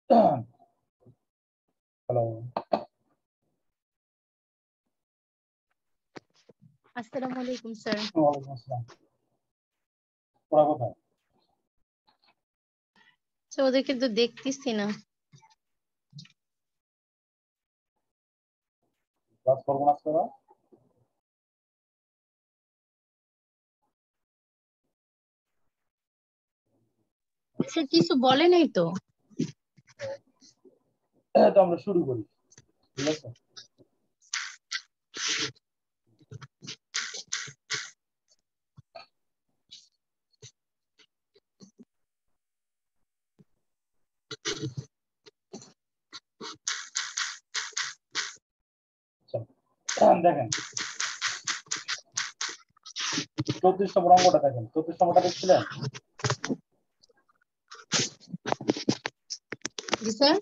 Hello, আসসালামু আলাইকুম sir. ওয়ালাইকুম আসসালাম। ওরা কোথায়? তো ওদেরকে তো দেখতেছি না। ক্লাস করবো না আজকে ওরা? সে কিছু বলে নাই তো। তো আমরা শুরু করি, ঠিক আছে? দেখেন 34 নম্বর অঙ্কটা দেখেন। 34 নম্বরটা দেখছিলেন? জি স্যার।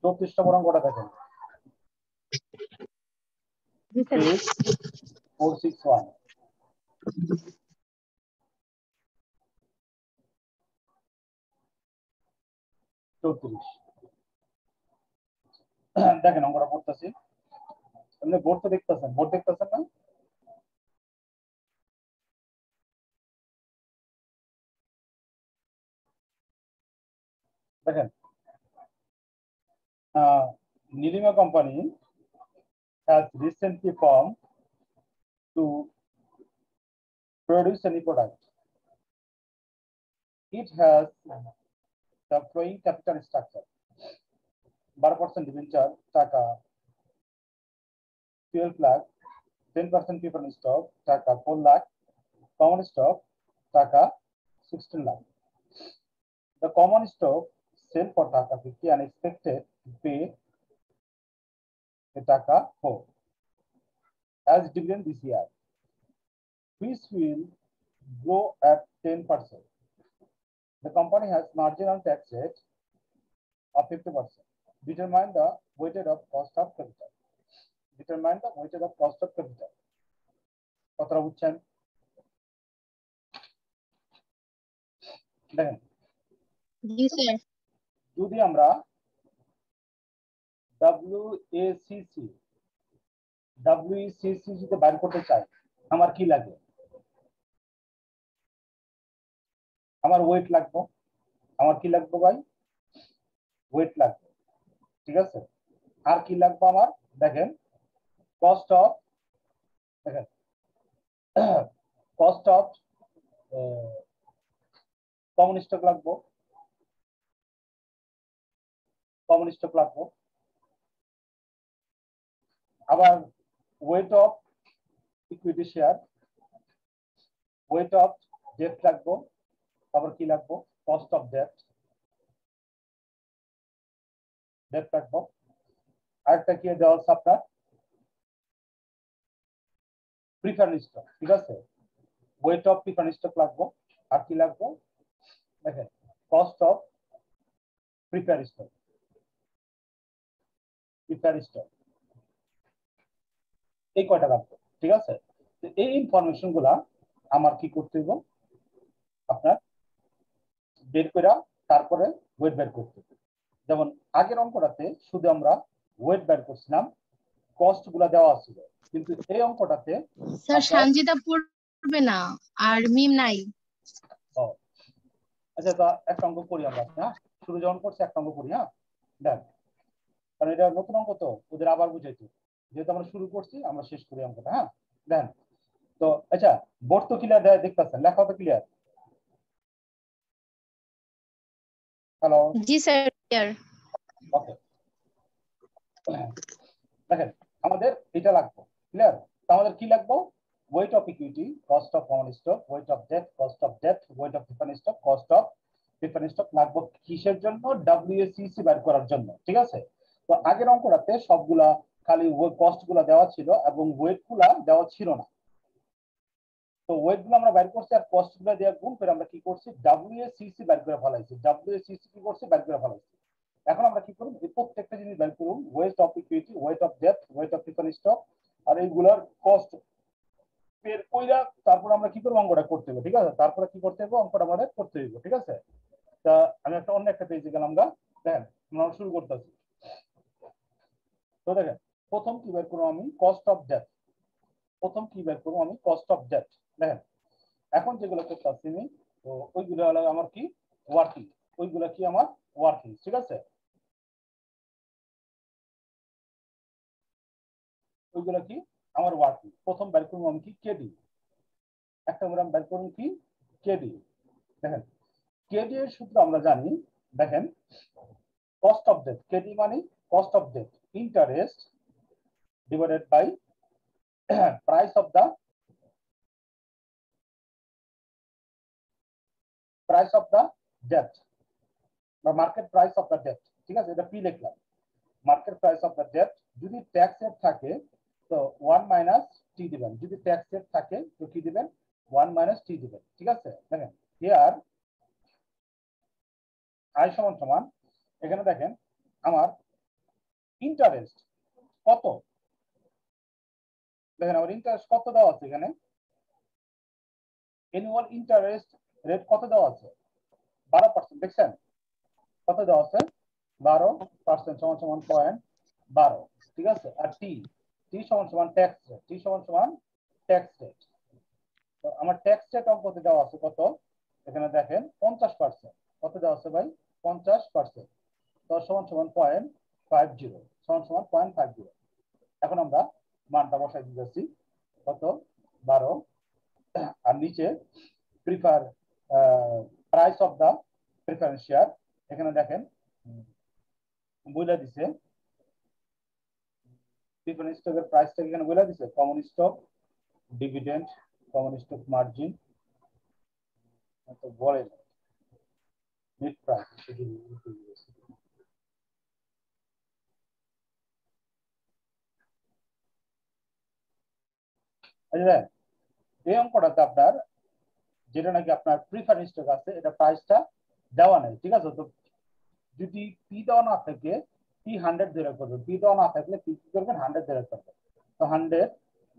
34 নম্বর অঙ্কটা দেখেন, জি স্যার। পেজ 461। 34 দেখেন অঙ্কটা পড়তেছি। আপনি বোর্ড তো দেখতেছেন, বোর্ড দেখতেছেন না? দেখেন Nilima company has recently formed to produce any product. It has the following capital structure: 12% debenture টাকা 12 lakh, 10% preference stock টাকা 4 lakh, common stock টাকা 16 lakh. The common stock sell for টাকা 50 and expected to pay টাকা 4 as dividend this year, which will grow at 10%. The company has marginal tax rate of 50%. Determine the weighted of cost of capital. Determine the weighted of cost of capital. কথাটা বুঝছেন? দেখেন জি sir. যদি আমরা WACC যদি বের করতে চাই, আমার কি লাগে? আমার ওয়েট লাগবে। আমার কি লাগবে ভাই? ওয়েট লাগবে, ঠিক আছে? আর কি লাগবে আমার? দেখেন কস্ট অফ, দেখেন কস্ট অফ কমন স্টক লাগবে, কমন স্টক লাগবে। আবার weight of equity share, weight of debt লাগবে। আবার কি লাগবে? কস্ট অফ ডেট, ডেট লাগবে। আরেকটা কি দেওয়া আছে আপনার? প্রিফারেন্স স্টক, ঠিক আছে? ওয়েট অফ প্রিফারেন্স স্টক লাগবে। আর কি লাগবে? দেখেন cost of prepare stock, prepare stock, এই কয়টা লাগবে, ঠিক আছে? এই ইনফরমেশন গুলা আমার কি করতে হবে? আপনার বের করে তারপরে ওয়েট বের করতে হবে। যেমন আগের অঙ্কটাতে শুধু আমরা ওয়েট বের করছিলাম, কস্ট গুলা দেওয়া ছিল, কিন্তু এই অঙ্কটাতে স্যার সঞ্জিতা পড়বে না, আর মিম নাই। আচ্ছা তা একটা অঙ্ক করি আমরা, হ্যাঁ? শুরু যখন করছি একটা অঙ্ক করি, হ্যাঁ? দেখ, কারণ এটা নতুন অঙ্ক তো ওদের আবার বুঝাইতো, যেহেতু আমরা শুরু করছি আমরা শেষ করি অঙ্কটা, হ্যাঁ? দেন তো আচ্ছা, বোর্ড তো ক্লিয়ার দেখতেছেন, লেখা তো ক্লিয়ার? হ্যালো, জি স্যার ক্লিয়ার। ওকে। দেখেন আমাদের এটা লাগবে, ক্লিয়ার? আমাদের কি লাগবে? Weight of equity, cost of common stock, weight of debt, cost of debt, weight of preference stock, cost of preference stock লাগবে কিসের জন্য? WACC বের করার জন্য, ঠিক আছে? তো আগের অঙ্কটাতে সবগুলা খালি কস্ট গুলা দেওয়া ছিল এবং ওয়েট গুলা দেওয়া ছিল না। তো ওয়েট গুলো আমরা বের করছি আর কস্ট গুলো দিয়ে গুণ করে আমরা কি করছি? WACC বের করে ফেলাইছি। WACC কি করছি? বের করে ফেলাইছি। এখন আমরা কি করব? এই প্রত্যেকটা জিনিস বের করব, weight of equity, weight of debt, weight of preference stock, আর এইগুলোর কস্ট বের কইরা তারপর আমরা কি করব? অঙ্কটা করতে হবে, ঠিক আছে? তারপরে কি করতে হবে? অঙ্কটা আমাদের করতে হবে, ঠিক আছে? তা আমি একটা অন্য একটা পেজে গেলাম আমরা। দেখেন আমরা শুরু করতেছি। তো দেখেন প্রথম কি বের করবো আমি, কস্ট অফ ডেট। প্রথম কি বের করবো আমি, কস্ট অফ ডেট। দেখেন এখন যেগুলো করতেছি আমি, তো ওইগুলো হলো আমার কি ওয়ার্কিং, ওইগুলো কি আমার ওয়ার্কিং, ঠিক আছে। ওইগুলো কি আমার ওয়ার্কিং। প্রথম বের করবো আমি কি কেডি, একটা আমরা বের করবো কি কেডি। দেখেন কেডি এর সূত্র আমরা জানি। দেখেন কস্ট অফ ডেট, কেডি মানে cost of debt, interest divided by price of the debt বা market price of the debt, ঠিক আছে। এটা পি লিখলাম, market price of the debt. যদি ট্যাক্স রেট থাকে তো 1 মাইনাস টি দিবেন, যদি ট্যাক্স রেট থাকে তো কি দিবেন 1 মাইনাস টি দিবেন, ঠিক আছে। দেখেন হিয়ার আই সমান সমান, এখানে দেখেন আমার ইন্টারেস্ট কত, দেখেন আমার ইন্টারেস্ট কত দেওয়া আছে এখানে, অ্যানুয়াল ইন্টারেস্ট রেট কত দেওয়া আছে 12%, দেখছেন কত দেওয়া আছে 12% সমান সমান 0.12, ঠিক আছে। আর টি, টি সমান সমান ট্যাক্স রেট, টি সমান সমান ট্যাক্স রেট। তো আমার ট্যাক্স রেট অঙ্কতে দেওয়া আছে কত, এখানে দেখেন 50%, কত দেওয়া আছে ভাই 50%, তো সমান সমান 0.50, সমান সমান 0.50। এখন আমরা মানটা বসাই দিতেছি কত 12, আর নিচে prefer price of the preference share, এখানে দেখেন বইলা দিছে প্রিফারেন্স স্টকের প্রাইসটা এখানে বইলা দিছে, common stock dividend, common stock margin, তো বলে নেট প্রাইস এই অঙ্কটাতে আপনার যেটা নাকি আপনার প্রিফারেন্স স্টক আছে এটা প্রাইসটা দেওয়া নেই, ঠিক আছে। তো যদি পি দেওয়া না থাকে পি 100 ধরে করবেন, পি দেওয়া না থাকলে পি কি করবেন 100 ধরে করবেন। তো 100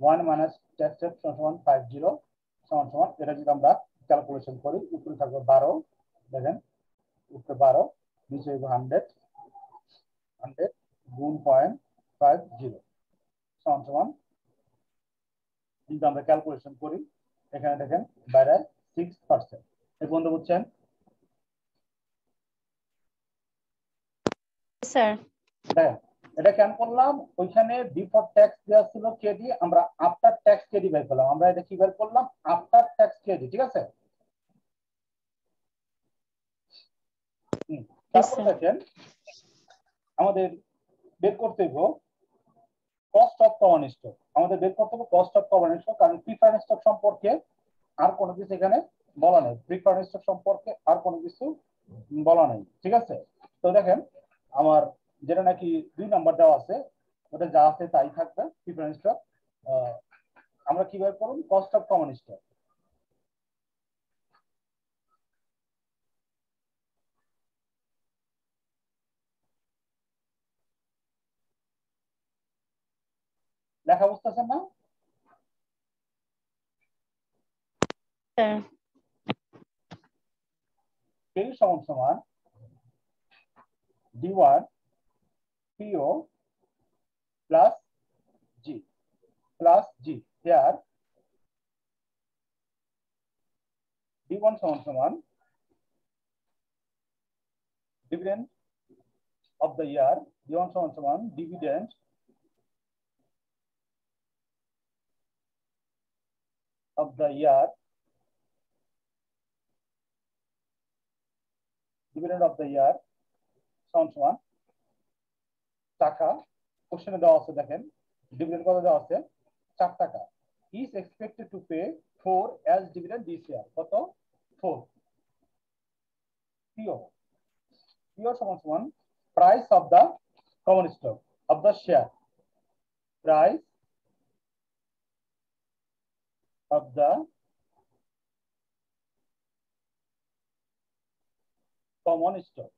1 মাইনাস ট্যাক্স রেট সমান 50 সমান সমান, এটা যদি আমরা ক্যালকুলেশন করি উপরে থাকবে 12, দেখেন উপরে 12 নিচে 100, 100 গুণ 0.50 সমান সমান, যদি আমরা ক্যালকুলেশন করি এখানে দেখেন বাইরে 6%। এই বন্ধু বুঝছেন স্যার? দেখেন এটা কেন করলাম, ওইখানে বিফোর ট্যাক্স দেওয়া ছিল কেডি, আমরা আফটার ট্যাক্স কেডি বের করলাম, আমরা এটা কি বের করলাম আফটার ট্যাক্স কেডি, ঠিক আছে। তারপর দেখেন আমাদের বের করতে হবে কস্ট অফ কমন স্টক, আমাদের বের করতে হবে কস্ট অফ কমন স্টক, কারণ প্রিফারেন্স স্টক সম্পর্কে আর কোনো কিছু এখানে বলা নেই, প্রিফারেন্স স্টক সম্পর্কে আর কোনো কিছু বলা নেই, ঠিক আছে। তো দেখেন আমার যেটা নাকি 2 নাম্বার দেওয়া আছে ওটা যা আছে তাই থাকবে, প্রিফারেন্স স্টক। আমরা কি বের করব কস্ট অফ কমন স্টক। লেখা বুঝতেছেন না? স্যার কেউ সমান সমান D1 PO plus G plus G, here D1 সমান সমান dividend of the year, D1 সমান সমান dividend of the year, dividend of the year সমান সমান টাকা, কোশ্চেনে দেওয়া আছে দেখেন ডিভিডেন্ড কত দেওয়া আছে 4 টাকা, is expected to pay 4 as dividend this year, কত 4। PO, PO সমান সমান price of the common stock of the share, price of the common stock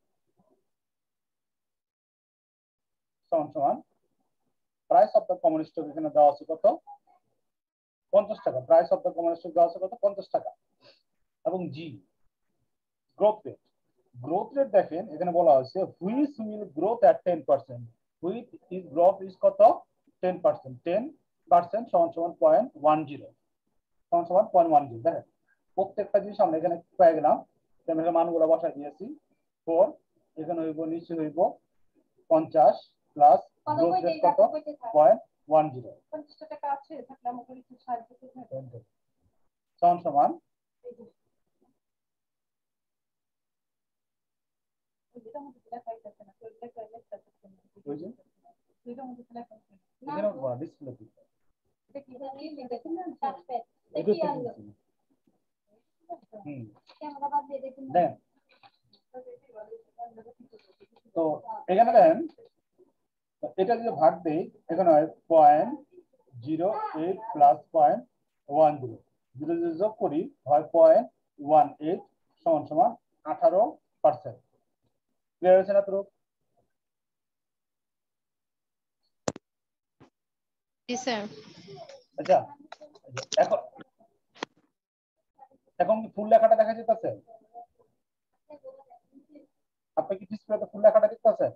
সমান সমান price of the common stock, এখানে দেওয়া আছে কত 50 টাকা, price of the common stock দেওয়া আছে কত 50 টাকা, এবং জি গ্রোথ রেট, গ্রোথ রেট দেখেন এখানে বলা হয়েছে which will growth at 10%, which is growth is কত 10%, 10% সমান সমান 0.10 সমান সমান 0.10। দেখেন প্রত্যেকটা জিনিস আমরা এখানে পেয়ে গেলাম, এখানে মানগুলো বসাই দিয়েছি। 4 এখানে হইব নিচে হইব 50 প্লাস গ্রোথ রেট কত 0.10 সমান সমান তো এখানে দেখেন এটা যদি ভাগ দেই এখানে হয় 0.08 প্লাস 0.10, যদি যোগ করি হয় 0.18 সমান সমান 18%। ক্লিয়ার হয়েছে না? তো জি স্যার। আচ্ছা এখন এখন কি ফুল লেখাটা দেখা যেতেছে? আপনি কি ডিসপ্লেতে ফুল লেখাটা দেখতেছেন?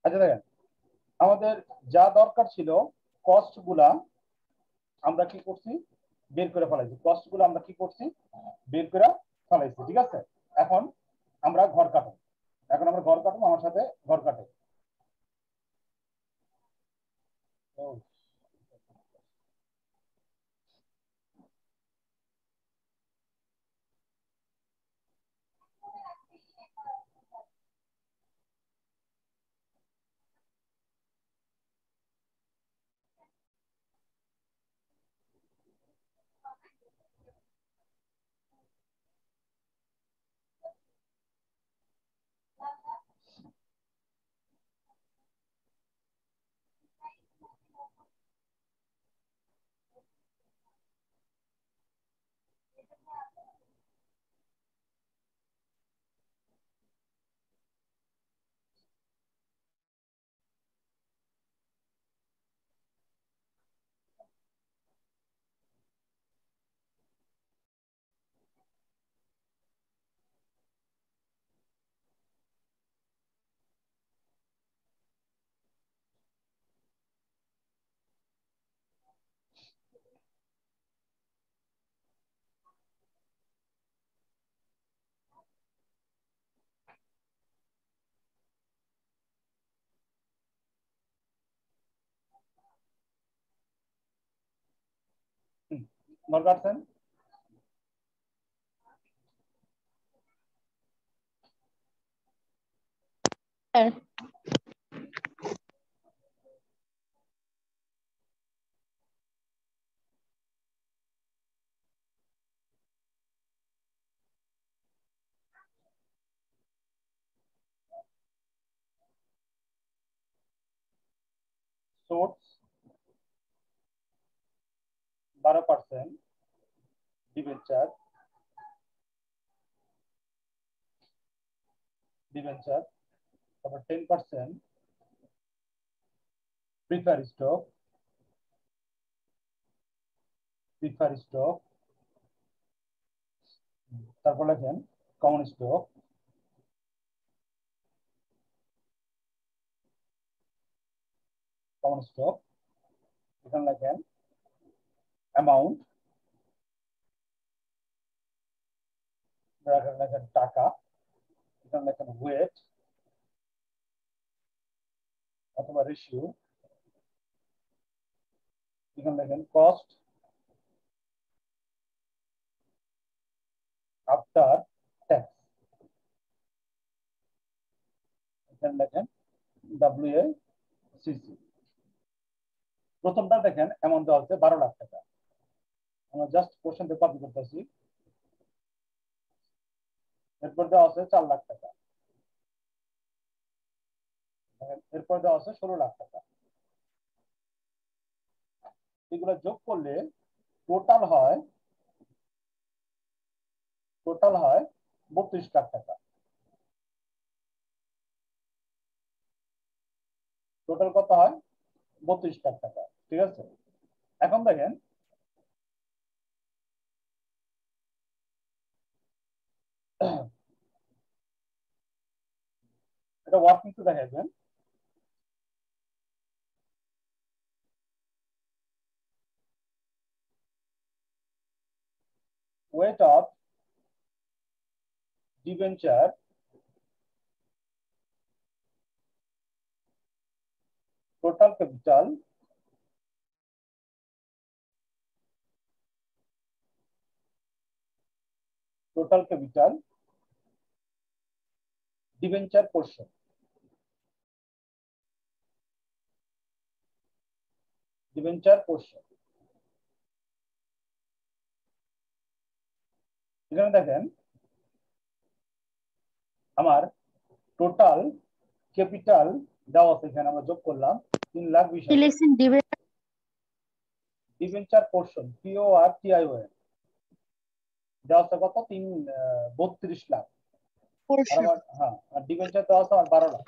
আচ্ছা দেখেন আমাদের যা দরকার ছিল কস্ট গুলা আমরা কি করছি বের করে ফেলাইছি, কস্ট গুলো আমরা কি করছি বের করে ফেলাইছি, ঠিক আছে। এখন আমরা ঘর কাটবো, এখন আমরা ঘর কাটবো, আমার সাথে ঘর কাটে। ঘর কাটছেন? স্যার সোর্স 12%, ডিবেঞ্চার তারপর 10% প্রিফার স্টক, তারপর লেখেন কমন স্টক, এখানে লেখেন অ্যামাউন্ট, এখানে লেখেন টাকা, এখানে লেখেন ওয়েট অথবা রেশিও, এখানে লেখেন কস্ট আফটার ট্যাক্স, এখানে লেখেন WACC। প্রথমটা দেখেন অ্যামাউন্ট দেওয়া হচ্ছে 12 লাখ টাকা, আমরা জাস্ট কোশ্চেন কপি করতেছি। এরপর দেওয়া আছে 4 লাখ টাকা, এরপর দেওয়া আছে 16 লাখ টাকা। এগুলো যোগ করলে টোটাল হয় 32 লাখ টাকা। টোটাল কত হয় 32 লাখ টাকা, ঠিক আছে। এখন দেখেন এটা ওয়ার্কিং টু দেখাবেন। Weight of debenture total capital debenture portion এখানে দেখেন আমার টোটাল ক্যাপিটাল দেওয়া আছে, এখানে আমরা যোগ করলাম 3,20,000। ডিবেঞ্চার পোর্শন পিও আর টিআইও দেওয়া আছে কত 32 লাখ। হ্যাঁ, আর ডিবেঞ্চার দেওয়া আছে আমার 12 লাখ।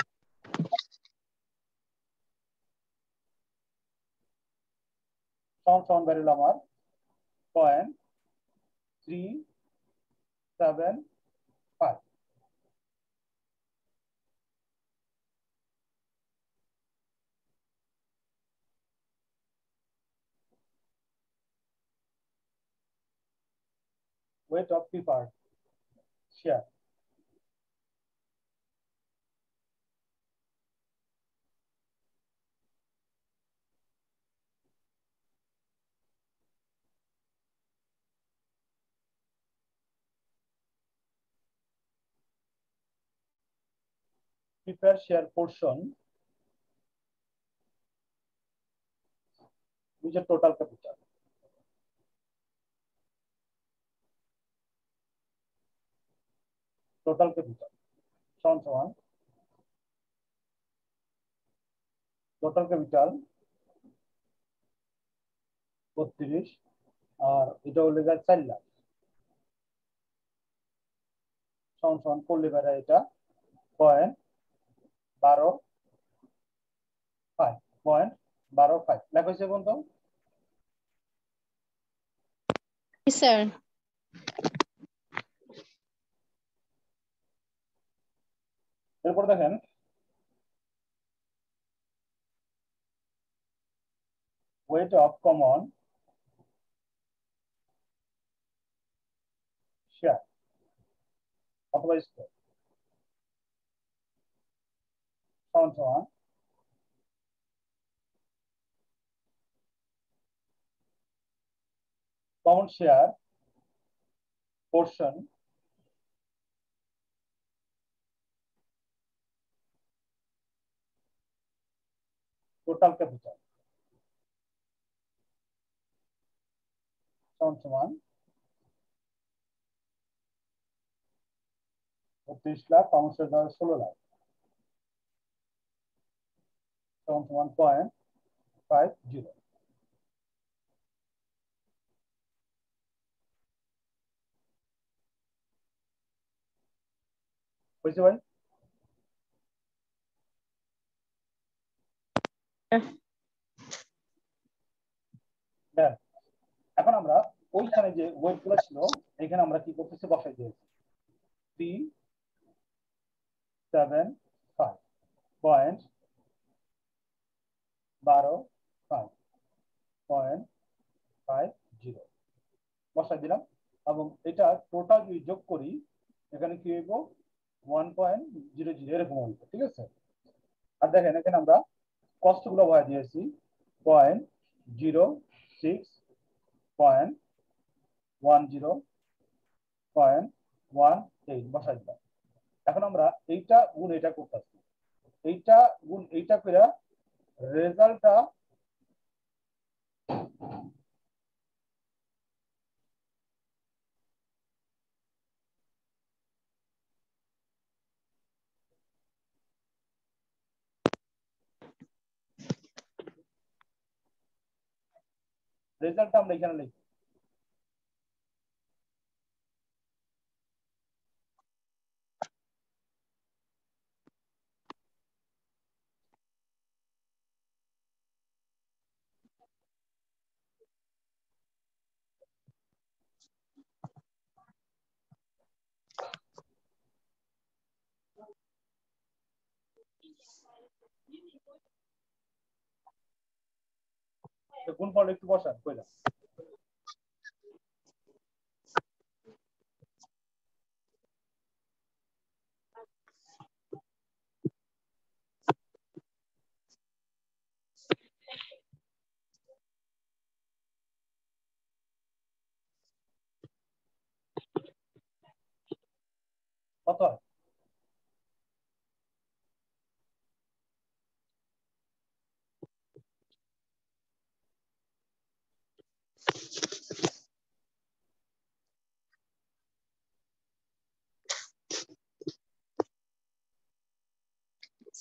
সমান বেরোলো আমার 0.375। weight of preferred share portion which is total capital সমান total capital 32 আর এটা হলো 4 লাখ সমান করলে বেড়া এটা 0.12 লেখা হয়েছে বন্ধু? স্যার এরপর দেখেন weight of common share অথবা স্টক সমান common share portion total capital সমান 32 লাখ, common share 16 লাখ সমান 0.50। বুঝতে ভাই? এখন আমরা ওইখানে যে ওয়েট গুলো ছিল এখানে আমরা কি করতেছি বসাই দিয়েছি 375.12.50 বসাই দিলাম এবং এটা টোটাল যদি যোগ করি এখানে কি হইব 1.00 এরকম হইব। ঠিক আছে, আর দেখেন এখানে আমরা কষ্ট গুলো বসাই দিয়েছি 0.06, 0.10, 0.18 বসাই দিলাম। এখন আমরা এইটা গুণ এটা করতেছি, এইটা গুণ এইটা করে রেজাল্টটা আমরা এখানে লিখি। কোন ফল একটু বসান কইলা কত হয়?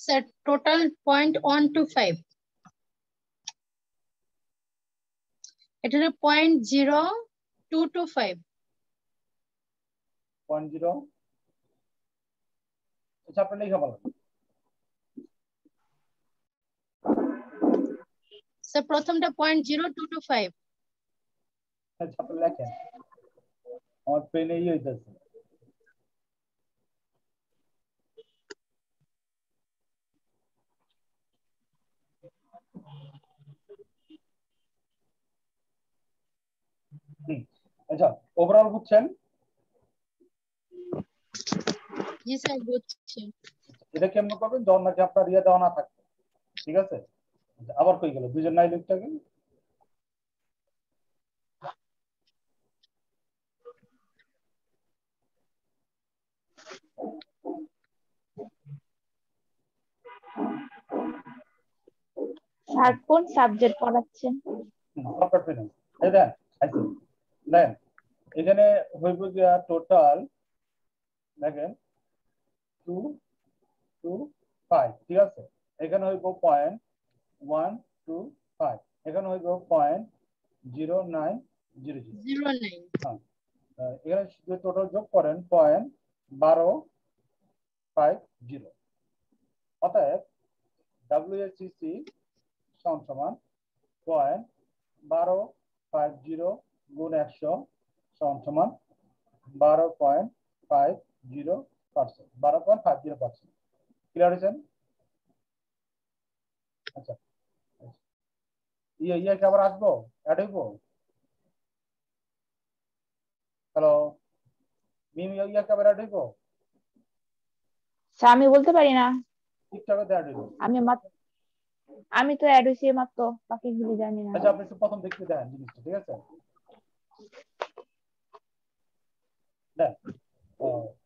Sir, total 0.125. এটা হলো 0.0225. 0.0 আচ্ছা আপনি লিখে বলেন স্যার প্রথমটা 0.0225. আচ্ছা আপনি লেখেন আমার পেনে হইতেছে আচ্ছা ওভারঅল বুঝছেন জি স্যার বুঝছি। এটা কেমন করবেন যখন নাকি আপনার ইয়ে দেওয়া না থাকবে ঠিক আছে আবার কই গেল দুইজন নাই লোকটাকে স্যার কোন সাবজেক্ট পড়াচ্ছেন? কর্পোরেট ফিনান্স এই দেন আইসি দেন এখানে হইব গিয়া টোটাল দেখেন 225 ঠিক আছে এখানে হইব 0.125 এখানে হইব 0.0900 09. হ্যাঁ এখানে যদি টোটাল যোগ করেন 0.1250 অতএব WSCC সমান 0.1250 গুণ 100 সমান 12.50%। 12.50% ক্লিয়ার হয়েছেন? আচ্ছা ইয়ে কি আবার আসবো অ্যাড হইব হ্যালো মিম ইয়ে কি আবার অ্যাড হইব স্যার আমি বলতে পারি না, ঠিকঠাক অ্যাড হইব আমি তো অ্যাড হইছি মাত্র, বাকিগুলো জানি না। আচ্ছা আপনি একটু প্রথম দেখতে দেখেন জিনিসটা ঠিক আছে দেখ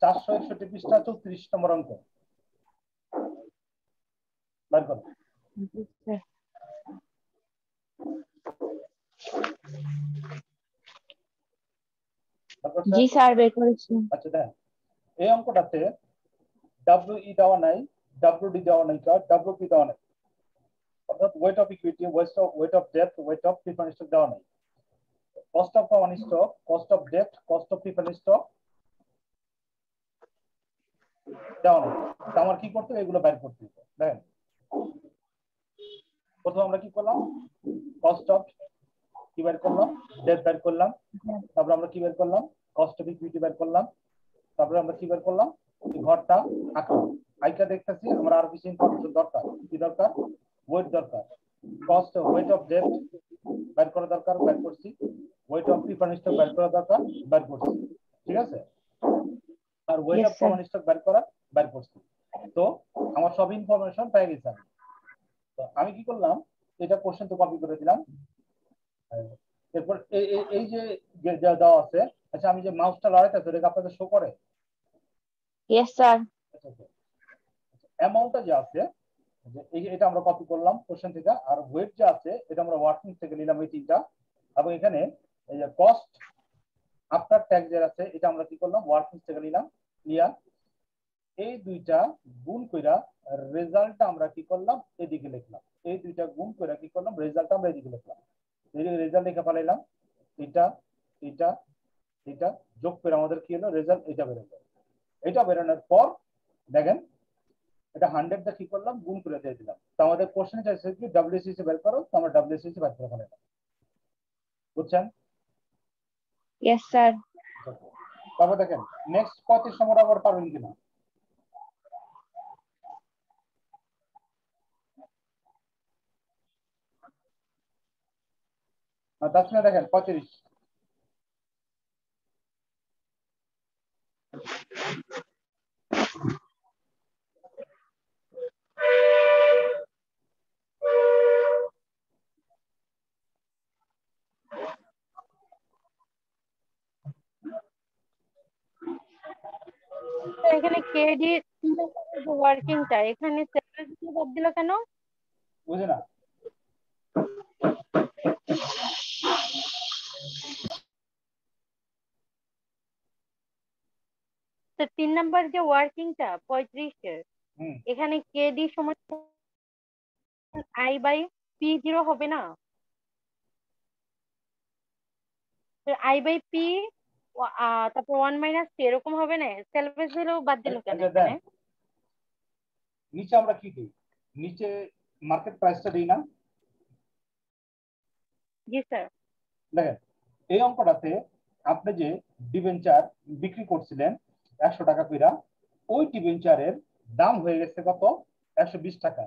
461 পৃষ্ঠা 34 নম্বর অঙ্ক বার করো জি স্যার বের করেছি। আচ্ছা দেখ এই অঙ্কটাতে WE দেওয়া নাই WD দেওয়া নাই WP দেওয়া নাই অর্থাৎ weight of equity weight of debt weight of preference stock দেওয়া নাই cost of common stock cost of debt cost of preference stock দেওয়া নাই আমার কি করতে হবে এগুলো বের করতে হবে দেখেন প্রথমে আমরা কি করলাম কস্ট অফ কি বের করলাম ডেট বের করলাম তারপর আমরা কি বের করলাম কস্ট অফ ইকুইটি বের করলাম তারপরে আমরা কি বের করলাম এই ঘরটা আঁকলাম আইকা দেখতেছি আমরা আরো কিছু ইনফরমেশন দরকার কি দরকার ওয়েট দরকার কস্ট ওয়েট অফ ডেট বের করা দরকার বের করছি ওয়েট অফ প্রিফারেন্স স্টক বের করা দরকার বের করছি ঠিক আছে আর ওয়েট অফ কমন স্টক বের করছি তো আমার সব ইনফরমেশন পেয়ে গেছে তো আমি কি করলাম এটা কোশ্চেন তো কপি করে দিলাম এরপর এই যে দেওয়া আছে আচ্ছা আমি যে মাউসটা লড়াইতেছি এটা আপনাদের শো করে ইয়েস স্যার। অ্যামাউন্টটা যে আছে এটা আমরা কপি করলাম কোশ্চেন থেকে আর ওয়েট যে আছে এটা আমরা ওয়ার্কিং থেকে নিলাম এই তিনটা এবং এখানে এই যে কস্ট আফটার ট্যাক্স যে আছে এটা আমরা কি করলাম ওয়ার্কিং থেকে নিলাম নিয়া এই দুইটা গুণ কইরা রেজাল্টটা আমরা কি করলাম এদিকে লিখলাম এই দুইটা গুণ কইরা কি করলাম রেজাল্টটা আমরা এদিকে লিখলাম এই রেজাল্ট লিখে ফেলাইলাম এটা এটা এটা যোগ করে আমাদের কি হলো রেজাল্ট এটা বেরোলো এটা বেরোনোর পর দেখেন এটা 100 দা কি করলাম গুণ করে দিয়ে দিলাম তো আমাদের কোশ্চেন চাইছে কি ডব্লিউসিসি বের করো তো আমরা ডব্লিউসিসি বের করে ফেলাইলাম বুঝছেন ইয়েস স্যার। তারপর দেখেন নেক্সট 35 নম্বর আবার পারবেন কিনা তাছাড়া দেখেন 35। এখানে কেডি ওয়ার্কিংটা এখানে বাদ দিল কেন? বুঝে না? তো 3 নাম্বার যে ওয়ার্কিংটা 35-এর এখানে কেডি সমান I/P0 হবে না? I/P তারপর 1 - T এরকম হবে না? সেলফেজ ভ্যালু বাদ দিল কেন এখানে? নিচে আমরা কি দিই? নিচে মার্কেট প্রাইসটা দিই না? জি স্যার। দেখেন এই অঙ্কটাতে আপনি যে ডিবেঞ্চার বিক্রি করছিলেন 100 টাকা কইরা, ওই ডিবেঞ্চারের দাম হয়ে গেছে কত? 120 টাকা।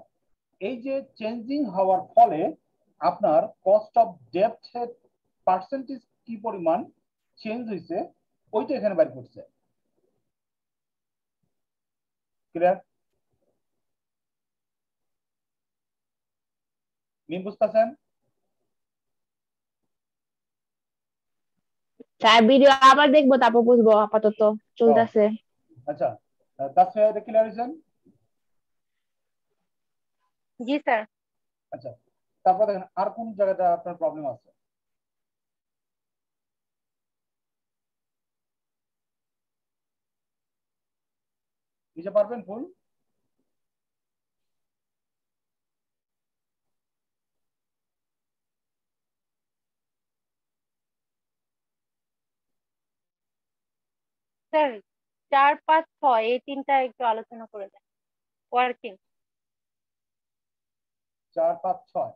এই যে চেঞ্জিং হওয়ার ফলে আপনার কস্ট অফ ডেপ্ট পার্সেন্টেজ কি পরিমাণ চেঞ্জ হয়েছে ওইটা এখানে বের করছে। ক্লিয়ার? মিম বুঝতেছেন? স্যার ভিডিও আবার দেখবো তারপর বুঝবো, আপাতত চলতেছে। আচ্ছা, তাছাড়া এটা ক্লিয়ার হয়েছেন? জি স্যার। আচ্ছা, তারপর দেখেন আর কোন জায়গাটা আপনার প্রবলেম আছে? বুঝতে পারবেন ফুল? স্যার 4, 5, 6 এই তিনটা একটু আলোচনা করে দেন। ওয়ার্কিং 4, 5, 6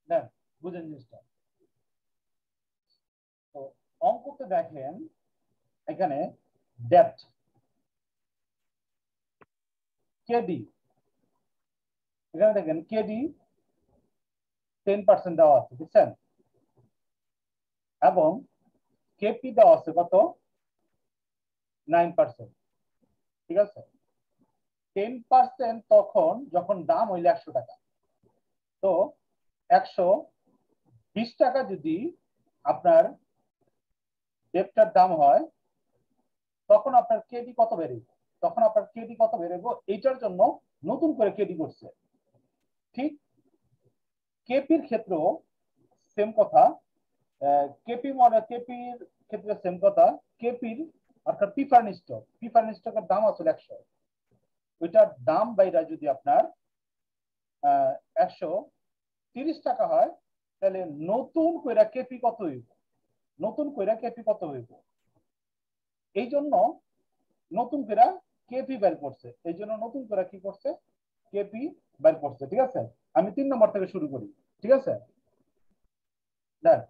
দেন, বুঝেন জিনিসটা। তো অঙ্কতে দেখেন এখানে ডেপ্ট কেডি, এখানে দেখেন কেডি 10% দেওয়া আছে, বুঝছেন? এবং কেপি দেওয়া আছে কত? 9%। ঠিক আছে, 10% তখন যখন দাম হইলে 100 টাকা, তো 120 টাকা যদি আপনার ডেপ্টার দাম হয় তখন আপনার কেডি কত বেড়ে? তখন আপনার কেডি কত বেড়েব এইটার জন্য নতুন করে কেডি করছে। ঠিক কেপির ক্ষেত্রেও সেম কথা, কেপির ক্ষেত্রে সেম কথা। কেপির অর্থাৎ প্রিফারেন্স স্টকের দাম আসলে 100, ওইটার দাম বাইরা যদি আপনার 130 টাকা হয় তাহলে নতুন কইরা কেপি কত হইব? নতুন কইরা কেপি কত হইব? এই জন্য নতুন করে কেপি বের করছে, এই জন্য নতুন করে কি করছে? কেপি বের করছে। ঠিক আছে, আমি 3 নম্বর থেকে শুরু করি। ঠিক আছে, দেখ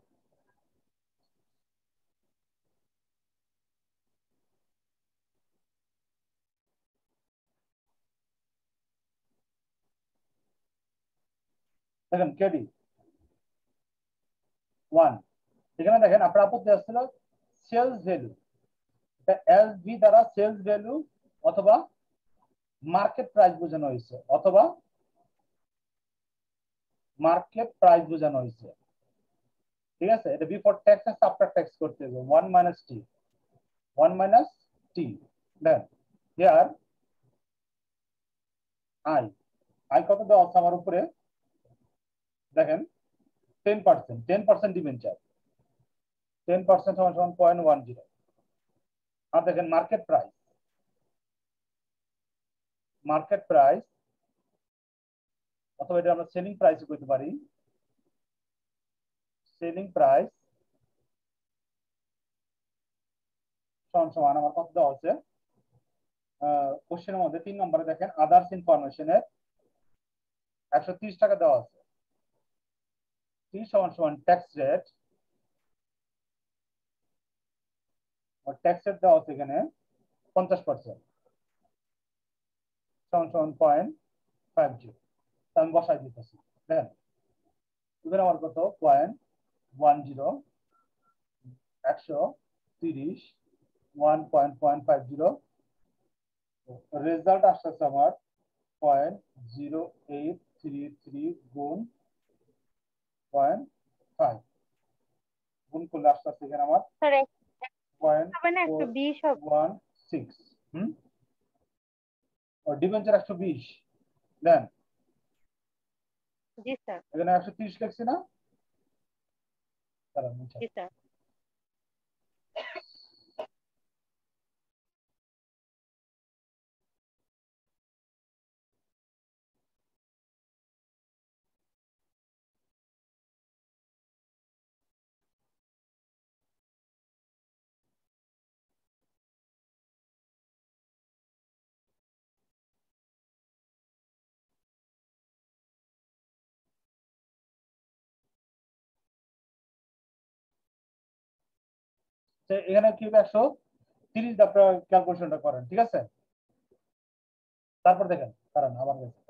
দেখেন কেডি 1, এখানে দেখেন আপনার আপত্তি আসছিল সেলস ভ্যালু, এসভি দ্বারা সেলস ভ্যালু অথবা মার্কেট প্রাইস বোঝানো হয়েছে, অথবা মার্কেট প্রাইস বোঝানো হয়েছে। ঠিক আছে, এটা বিফোর ট্যাক্স আছে, আফটার ট্যাক্স করতে হবে 1 - T, 1 - T। Then here I, I কত দেওয়া আছে আমার উপরে? দেখেন 10% ডিবেঞ্চার, 10% সমান সমান 0.10। আর দেখেন মার্কেট প্রাইস অথবা এটা আমরা সেলিং প্রাইস করতে পারি। সেলিং প্রাইস সমান সমান আমার কত দেওয়া হচ্ছে কোশ্চেনের মধ্যে 3 নম্বরে দেখেন আদার্স ইনফরমেশনের 130 টাকা দেওয়া আছে। টি সমান সমান ট্যাক্স রেট, ট্যাক্স রেট দেওয়া আছে এখানে 50% সমান সমান 0.50। আমি বসাই দিতেছি। দেখেন এখানে আমার কত 0.10 130 1.50 রেজাল্ট আসছে আমার 0.0833 গুণ 0.5 গুণ করলে আসছে এখানে আমার স্যার হবে না 120 হবে 0.416 আর ডিবেঞ্চার 120 দেন জি স্যার এখানে 130 লিখছি না দাঁড়ান জি স্যার এখানে কি হবে 130 আপনারা ক্যালকুলেশনটা করেন ঠিক আছে তারপর দেখেন কারণ আবার গেছে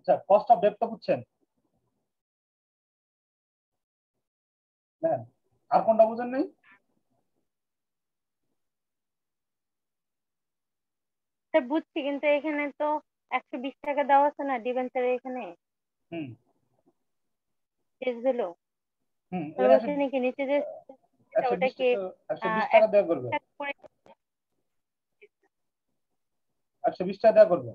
আচ্ছা কস্ট অফ ডেপ্ট বুঝছেন দেখেন আর কোনটা বুঝেন নাই স্যার বুঝছি কিন্তু এখানে তো 120 টাকা দেওয়া আছে না ডিবেঞ্চারে এখানে হুম শেষ হলো এখানে ওখানে কি নিচে যে ওটাকে 120 টাকা দেওয়া করবে 120 টাকা দেওয়া করবে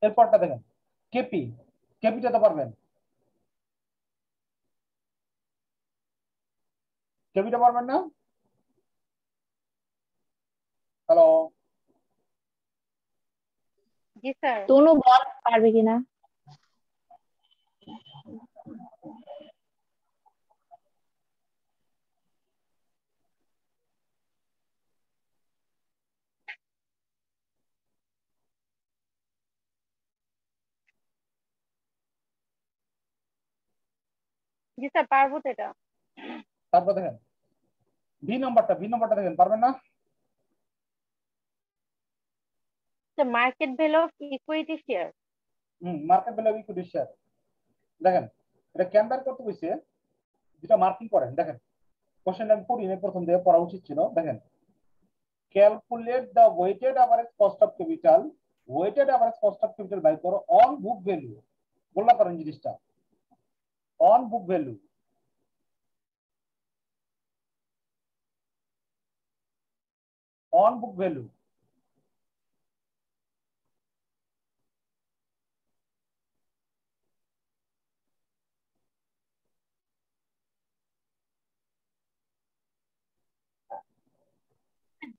এরপরটা দেখেন কেপি কেপিটা তো পারবেন কেপিটা পারবেন না হ্যালো জি স্যার তনু বল পারবে কিনা। জি স্যার পারবো তো এটা তারপর দেখেন ভি নাম্বারটা দেখেন পারবেন না market value of equity share market value of equity share দেখেন এটা কেন বের করতে হইছে যেটা মার্কিং করেন দেখেন কোশ্চেন আমি পড়ি নাই প্রথম দিকে পড়া উচিত ছিল দেখেন calculate the weighted average cost of capital weighted average cost of capital by করো অন বুক ভ্যালু বললা করেন জিনিসটা on book value on book value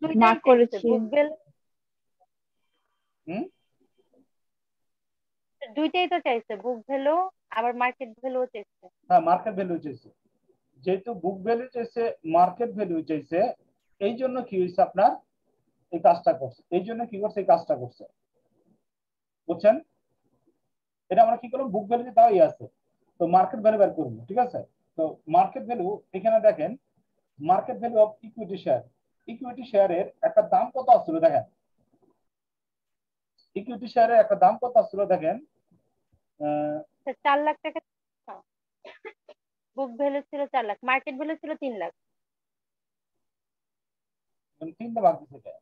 দুইটাই মার্ক করেছি। বুক ভ্যালু হুম দুইটাই তো চাইছে বুক ভ্যালু আবার মার্কেট ভ্যালু চাইছে হ্যাঁ মার্কেট ভ্যালু চাইছে যেহেতু বুক ভ্যালু চাইছে মার্কেট ভ্যালু চাইছে এই জন্য কি হয়েছে আপনার এই কাজটা করছে এই জন্য কি করছে এই কাজটা করছে বুঝছেন এটা আমরা কি করলাম বুক ভ্যালু তাও আছে তো মার্কেট ভ্যালু বের করবো ঠিক আছে তো মার্কেট ভ্যালু এখানে দেখেন মার্কেট ভ্যালু অফ ইকুইটি শেয়ারের একটা দাম কত আসছিল দেখেন ইকুইটি শেয়ারের একটা দাম কত আসছিল দেখেন 4 লাখ টাকা বুক ভ্যালু ছিল 4 লাখ মার্কেট ভ্যালু ছিল 3 লাখ তিনটা ভাগ দিচ্ছে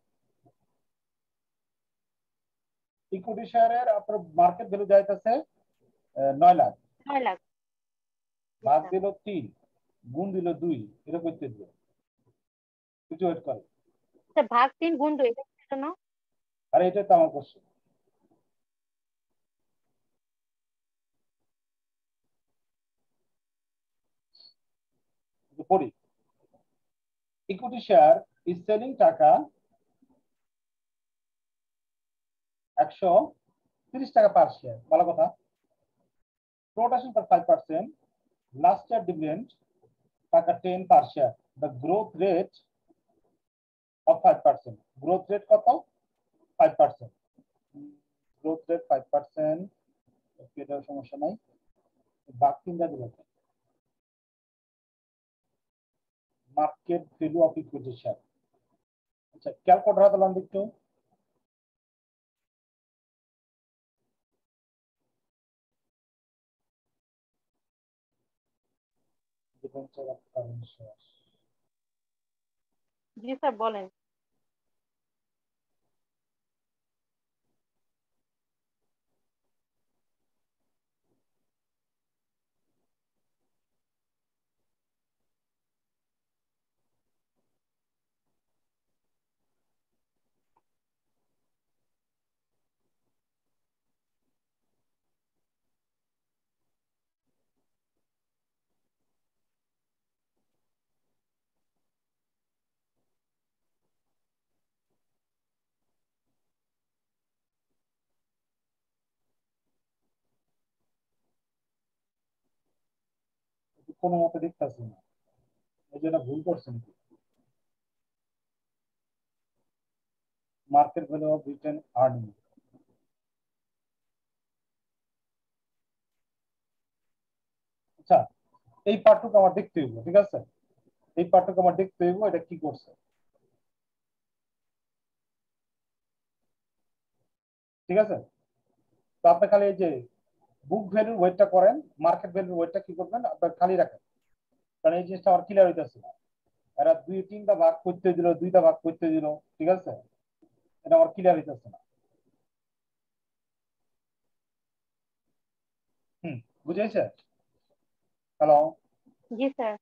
ইকুইটি শেয়ারের আপনার মার্কেট ভ্যালু যাইতেছে 9 লাখ 9 লাখ ভাগ দিল 3 গুণ দিল 2 এটা করতে দিল কিছু ওয়েট করে ভাগ 3 গুণ 2 এটা ছিল না আর এটা তো আমার কোশ্চেন পড়ি ইকুইটি শেয়ার ইজ সেলিং টাকা 130 টাকা পার শেয়ার, ভালো কথা। Rotation for 5%, last year dividend টাকা 10 পার share, the growth rate of 5%, growth rate কত? 5%, গ্রোথ রেট 5%, এটা সমস্যা নাই, বাকি তিনটা দিলে market value of equity share. আচ্ছা, ক্যালকুলেটর হাতে লাম একটু। জি স্যার বলেন। কোনো মতে দেখতেছি না, এই জন্য ভুল করছেন। Market value of retained earning, আচ্ছা এই পার্টটুকু আমার দেখতে হইব, ঠিক আছে, এই পার্টটুকু আমার দেখতে হইব এটা কি করছে, ঠিক আছে। তো আপনি খালি এই যে বুক ভ্যালুর ওয়েটটা করেন, মার্কেট ভ্যালুর ওয়েটটা কি করবেন আপনার খালি রাখেন, কারণ এই জিনিসটা আমার ক্লিয়ার হইতেছে না। এরা দুই তিনটা ভাগ করতে দিল, দুইটা ভাগ করতে দিল, ঠিক আছে, এটা আমার ক্লিয়ার হইতেছে না। বুঝেছে? হ্যালো, জি স্যার।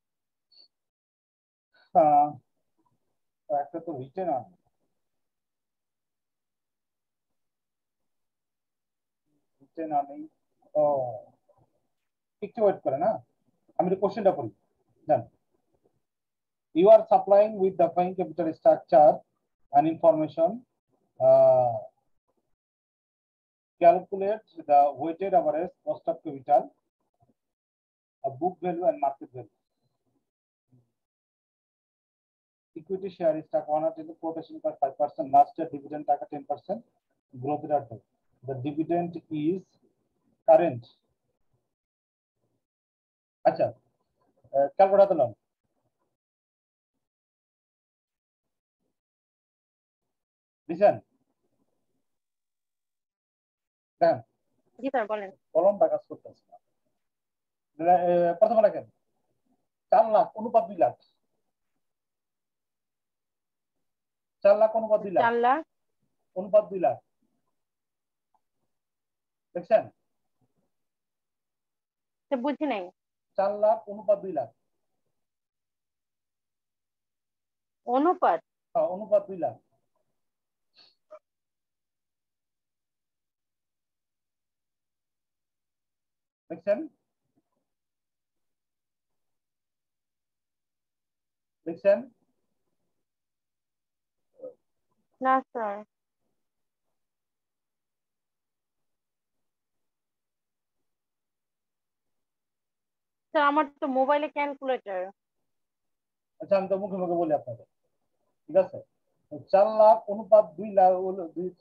একটা তো রিটেন আর্নিং, রিটেন আর্নিং, ও একটু ওয়েট করে না, আমি কোশ্চেনটা করি। জান, you are supplying with the following capital structure and information, uh, calculate the weighted average cost of capital, a book value and market value. Equity share is stock 100 quotation per 5%, last year dividend taka 10%, growth rate. The dividend is current. আচ্ছা, calculator দিলাম, বুঝছেন? দেখেন জি sir বলেন। কলমটা কাজ করতেছে না। প্রথমে লেখেন 4 লাখ অনুপাত 2 লাখ, 4 লাখ অনুপাত 2 লাখ, 4 লাখ, অনুপাত 2 লাখ, দেখছেন? বুঝি নাই। 4 লাখ অনুপাত 2 লাখ, অনুপাত, অনুপাত 2 লাখ, দেখছেন? দেখছেন? না স্যার। স্যার আমার তো মোবাইলে ক্যালকুলেটর। আচ্ছা আমি তো মুখে মুখে বলি আপনাদের, ঠিক আছে। 4 লাখ অনুপাত 2 লাখ,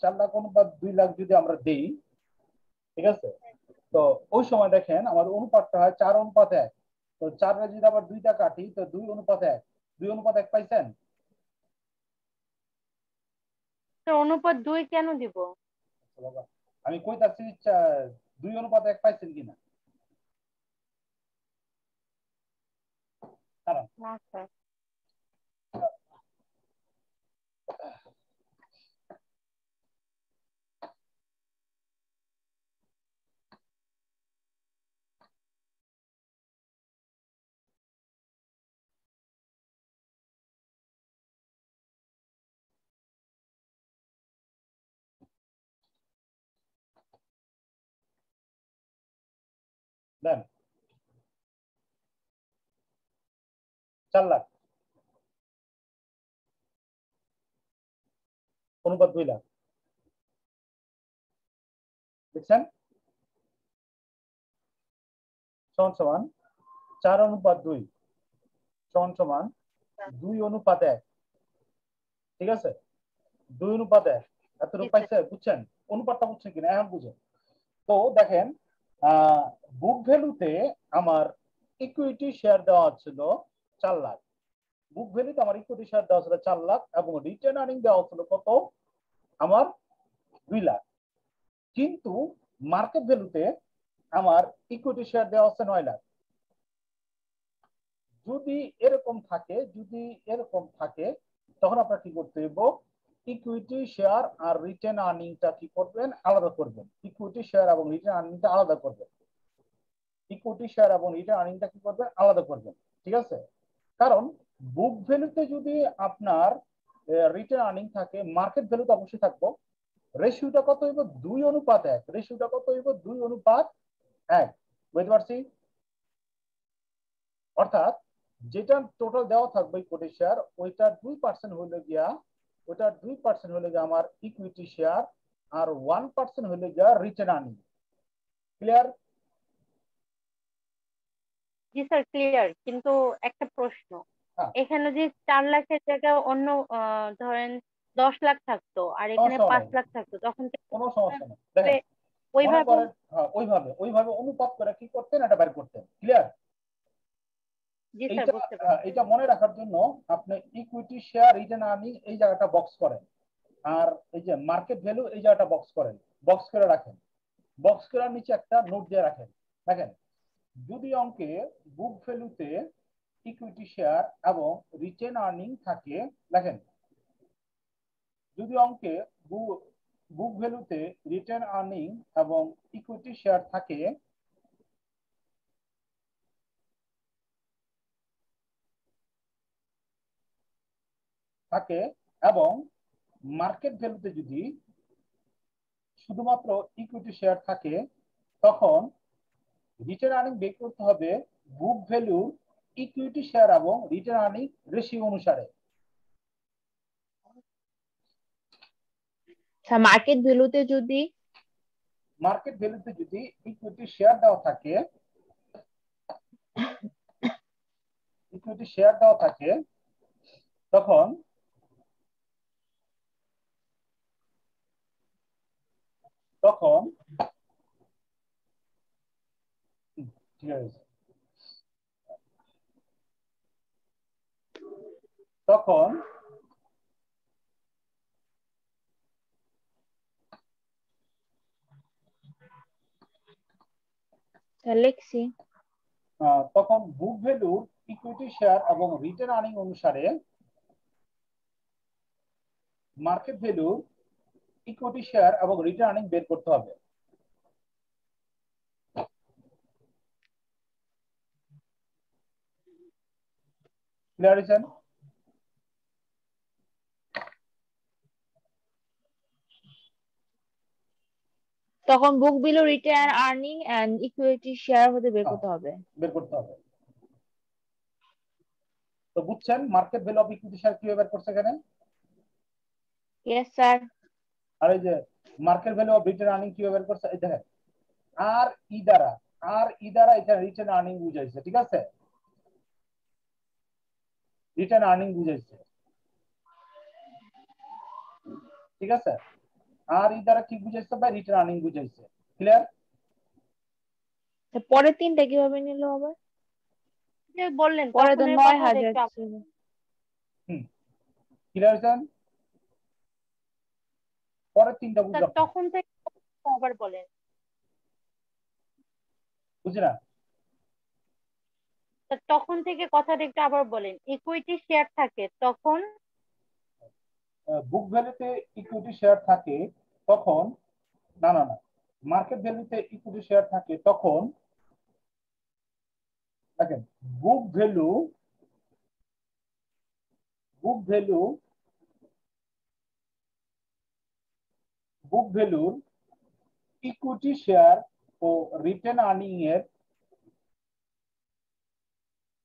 4 লাখ অনুপাত 2 লাখ যদি আমরা দেই, ঠিক আছে, তো ওই সময় দেখেন আমাদের অনুপাতটা হয় 4:1। তো 4 যদি আবার 2টা কাটি তো 2:1, 2:1 পাইছেন? স্যার অনুপাত 2 কেন দিব? আমি কইতাছি 2:1 পাইছেন কিনা, কারণ না স্যার। দেন 4 লাখ, অনুপাত 2 লাখ, দেখছেন? সমান সমান 4:2 সমান সমান 2:1, ঠিক আছে? 2:1 এতটুকু পাইছে, বুঝছেন? অনুপাতটা বুঝছেন কিনা এখন বুঝেন। তো দেখেন বুক ভ্যালুতে আমার ইকুইটি শেয়ার দেওয়া ছিল 4 লাখ, বুক ভ্যালুতে আমার ইকুইটি শেয়ার দেওয়া ছিল 4 লাখ এবং রিটেন আর্নিং দেওয়া ছিল কত? আমার 2 লাখ। কিন্তু মার্কেট ভ্যালুতে আমার ইকুইটি শেয়ার দেওয়া হচ্ছে 9 লাখ। যদি এরকম থাকে তখন আপনার কি করতে হবে? ইকুইটি শেয়ার আর রিটেন আর্নিংটা কি করবেন? আলাদা করবেন। ইকুইটি শেয়ার এবং রিটেন আর্নিংটা আলাদা করবেন। ইকুইটি শেয়ার এবং রিটেন আর্নিংটা কি করবেন? আলাদা করবেন, ঠিক আছে? কারণ বুক ভ্যালুতে যদি আপনার রিটেন আর্নিং থাকে, মার্কেট ভ্যালুতে অবশ্যই থাকবো। রেশিওটা কত হইব? 2:1। রেশিওটা কত হইব? 2:1। বুঝতে পারছি? অর্থাৎ যেটা টোটাল দেওয়া থাকবে ইকুইটি শেয়ার, ওইটার 2% হইলে গিয়া আমার ইকুইটি শেয়ার আর 1% হইলে গিয়া রিটেন আর্নিং। ক্লিয়ার? জি স্যার ক্লিয়ার। কিন্তু একটা প্রশ্ন, এখানে যে 4 লাখের জায়গায় অন্য ধরেন 10 লাখ থাকতো আর এখানে 5 লাখ থাকতো, তখন কোনো সমস্যা নেই। দেখেন ওইভাবে ওইভাবে অনুপাত করে কি করতেন? এটা বের করতেন। ক্লিয়ার? জি স্যার বুঝতে পারছি। এটা মনে রাখার জন্য আপনি ইকুইটি শেয়ার রিটেন আর্নিং এই জায়গাটা বক্স করেন, আর এই যে মার্কেট ভ্যালু এই জায়গাটা বক্স করেন, বক্স করে রাখেন। বক্স করার নিচে একটা নোট দিয়ে রাখেন। দেখেন যদি অঙ্কে বুক ভ্যালুতে ইকুইটি শেয়ার এবং রিটেন আর্নিং থাকে, দেখেন যদি অঙ্কে বুক ভ্যালুতে রিটেন আর্নিং এবং ইকুইটি শেয়ার থাকে, এবং মার্কেট ভ্যালুতে যদি শুধুমাত্র ইকুইটি শেয়ার থাকে, তখন রিটেন আর্নিং বের করতে হবে বুক ভ্যালু ইকুইটি শেয়ার এবং রিটেন আর্নিং রেশিও অনুসারে। মার্কেট ভ্যালুতে যদি ইকুইটি শেয়ার দেওয়া থাকে, তখন ঠিক আছে, তখন লিখছি বুক ভ্যালু ইকুইটি শেয়ার এবং রিটেন আর্নিং অনুসারে মার্কেট ভ্যালু ইকুইটি শেয়ার এবং রিটেন আর্নিং বের করতে হবে। ক্লিয়ার হয়েছেন? তখন book value retained earning and equity share হতে বের করতে হবে। তো বুঝছেন market value of equity share কিভাবে বের করছে এখানে? Yes sir. আর এই যে market value of retained earning কিভাবে বের করছে? এই দেখেন আর ই দ্বারা এটা রিটেন আর্নিং বুঝাইছে, ঠিক আছে? রিটেন আর্নিং বুঝাইছে, ঠিক আছে? আর ই দ্বারা কি বুঝাইছে? ভাই রিটেন আর্নিং বুঝাইছে। ক্লিয়ার? পরের তিনটা কিভাবে নিল আবার? যে বললেন পরে তো তখন 9,000 ছিল। ক্লিয়ার হয়েছেন? পরের তিনটা বুঝলাম তখন থেকে আবার বলেন। বুঝি না। তখন থেকে কথাটা একটু আবার বলেন। ইকুইটি শেয়ার থাকে তখন বুক ভ্যালুতে ইকুইটি শেয়ার থাকে তখন, না মার্কেট ভ্যালুতে ইকুইটি শেয়ার থাকে তখন, দেখেন বুক ভ্যালুর ইকুইটি শেয়ার ও রিটেন আর্নিং এর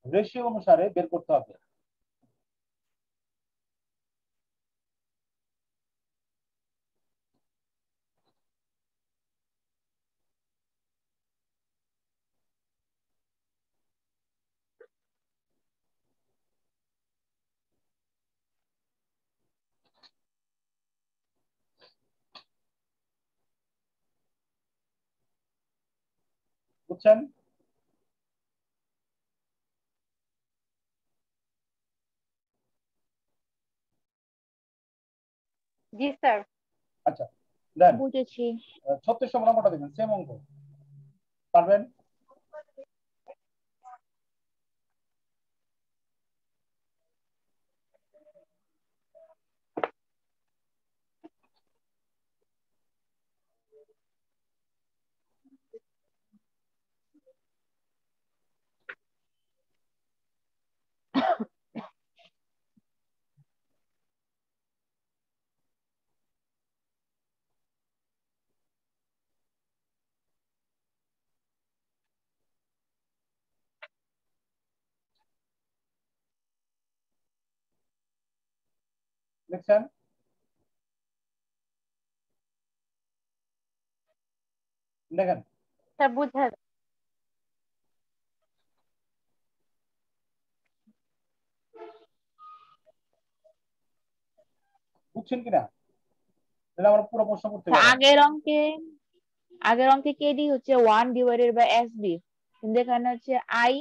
রেশিও অনুসারে বের করতে হবে। বুঝছেন? জি স্যার। আচ্ছা দেন বুঝেছি। 36 নম্বরটা দেখবেন, সেম অঙ্ক পারবেন? দেখছেন? দেখেন স্যার বুঝা বুঝছেন কিনা, তাহলে আমরা পুরো প্রশ্ন করতে পারবো। আগের অঙ্কে কেডি হচ্ছে 1 ডিভাইডেড বাই এসবি, কিন্তু এখানে হচ্ছে আই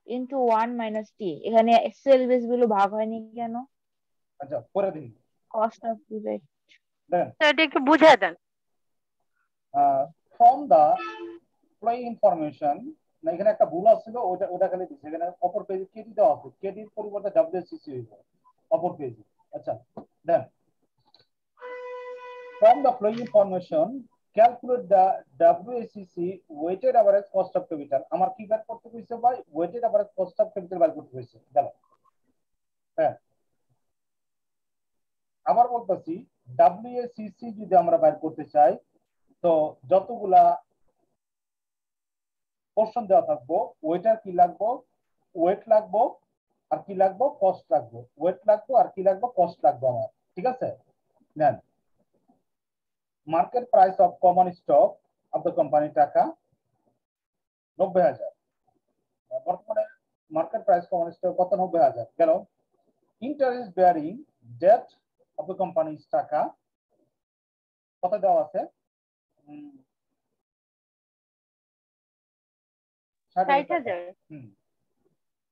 ইন্টু 1 মাইনাস টি। এখানে সেল বেস গুলো ভাগ হয়নি কেন? আচ্ছা পরে দেখি। Cost of divide. দেখেন স্যার এটা একটু বুঝায় দেন। ফ্রম দা ফ্লোয়িং ইনফরমেশন, না এখানে একটা ভুল আসছিল, ওটা ওটা খালি দিচ্ছে, এখানে অপর পেজে কেডি দেওয়া আছে, কেডির পরিবর্তে ডব্লিউসিসি হইব অপর পেজে। আচ্ছা দেন from the flowing information calculate the WACC weighted average cost of capital। আমার কি বের করতে কইছে ভাই? weighted average cost of capital বের করতে কইছে। গেল হ্যাঁ, আবার বলতেছি WACC যদি আমরা বের করতে চাই, তো যতগুলা পোরশন দেওয়া থাকবো, ওয়েটার কি লাগবো, ওয়েট লাগবো, আর কি লাগবো, কস্ট লাগবো। ওয়েট লাগবো আর কি লাগবো, কস্ট লাগবো আমার। ঠিক আছে, নেন market price of common stock of the company টাকা 90,000। বর্তমানে মার্কেট প্রাইস কমন স্টক কত? 90,000। গেল interest bearing debt of the company টাকা কত দেওয়া আছে? 60,000।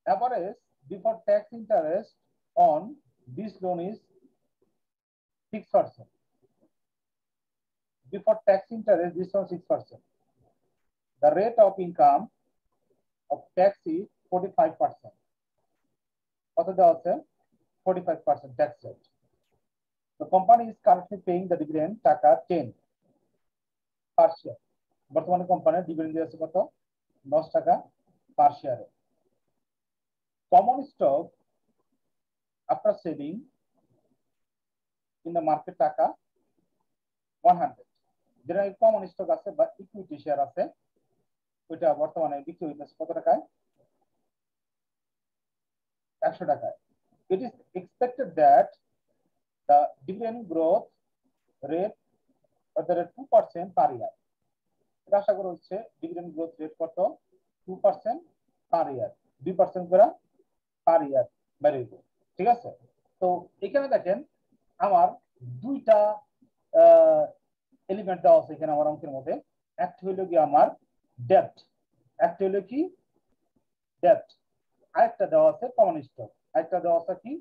Average before tax interest on this loan is 6%. Before tax interest, this one 6%. The rate of income of tax is 45%. What is the 45% tax rate? The company is currently paying the dividend টাকা 10 per share. বর্তমানে কোম্পানির dividend দিয়েছে কত? 10 টাকা পার শেয়ারে। Common stock after selling in the market টাকা 100। যেটা common stock আছে বা ইকুইটি শেয়ার আছে, ওইটা বর্তমানে বিক্রি হইতেছে কত টাকায়? 100 টাকায়। It is expected that the dividend growth rate of the 2% per year। এটা আশা করা হচ্ছে ডিভিডেন্ড গ্রোথ রেট কত? 2% পার ইয়ার, 2% করে পার ইয়ার বেড়ে। ঠিক আছে, তো এখানে দেখেন আমার দুইটা এলিমেন্ট দেওয়া আছে এখানে আমার অঙ্কের মধ্যে। একটা হইলো কি আমার ডেট, একটা হইলো কি ডেট, আরেকটা দেওয়া আছে কমন স্টক, আরেকটা দেওয়া আছে কি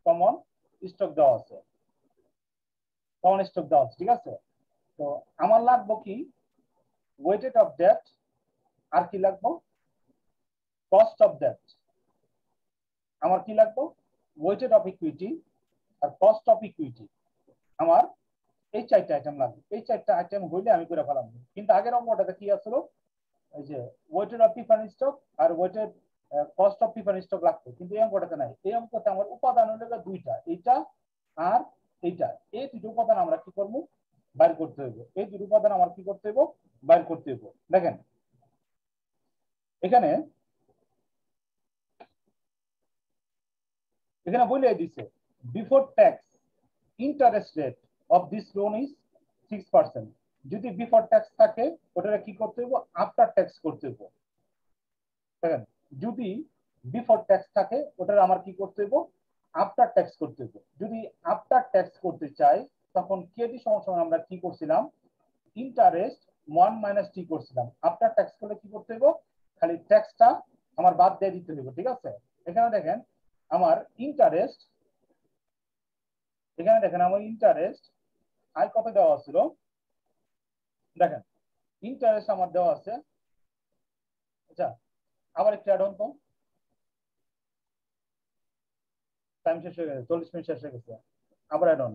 কমন স্টক দেওয়া আছে, কমন স্টক দেওয়া আছে। ঠিক আছে, তো আমার লাগবো কি ওয়েটেড অফ ডেট, আর কি লাগবো কস্ট অফ ডেট। আমার কি লাগবো ওয়েটেড অফ ইকুইটি আর কস্ট অফ ইকুইটি। আমার এই চারটা আইটেম লাগবে। এই চারটা আইটেম হইলে আমি করে ফেলাম। কিন্তু আগের অঙ্কটাতে কি আসলো, এই যে ওয়েটেড অফ প্রিফারেন্স স্টক আর weighted cost of preference stock লাগতো, কিন্তু এই অঙ্কটাতে নাই। এই অঙ্কতে আমার উপাদান হলো দুইটা, এইটা আর এইটা। এই দুটো উপাদান আমরা কি করবো বাইর করতে হবে। এই দুটো উপাদান আমার কি করতে হবে বাইর করতে হবে। দেখেন এখানে এখানে বলে দিছে before tax interest rate of this loan is 6%। যদি বিফোর ট্যাক্স থাকে ওটা কি করতে হবে আফটার ট্যাক্স করতে হবে। দেখেন যদি বিফোর ট্যাক্স থাকে ওটা আমার কি করতে হবে আফটার ট্যাক্স করতে হবে। যদি আফটার ট্যাক্স করতে চাই তখন কেডি সমান আমরা কি করছিলাম ইন্টারেস্ট 1 মাইনাস টি করছিলাম, আফটার ট্যাক্স করলে কি করতে হবে, খালি ট্যাক্সটা আমার বাদ দিয়ে দিতে হবে, ঠিক আছে। এখানে দেখেন আমার ইন্টারেস্ট, এখানে দেখেন আমার ইন্টারেস্ট আই কত দেওয়া ছিল, দেখেন ইন্টারেস্ট আমার দেওয়া আছে, আচ্ছা আবার একটু অ্যাড অন তো, টাইম শেষ হয়ে গেছে, 40 মিনিট শেষ হয়ে গেছে, আবার অ্যাড অন।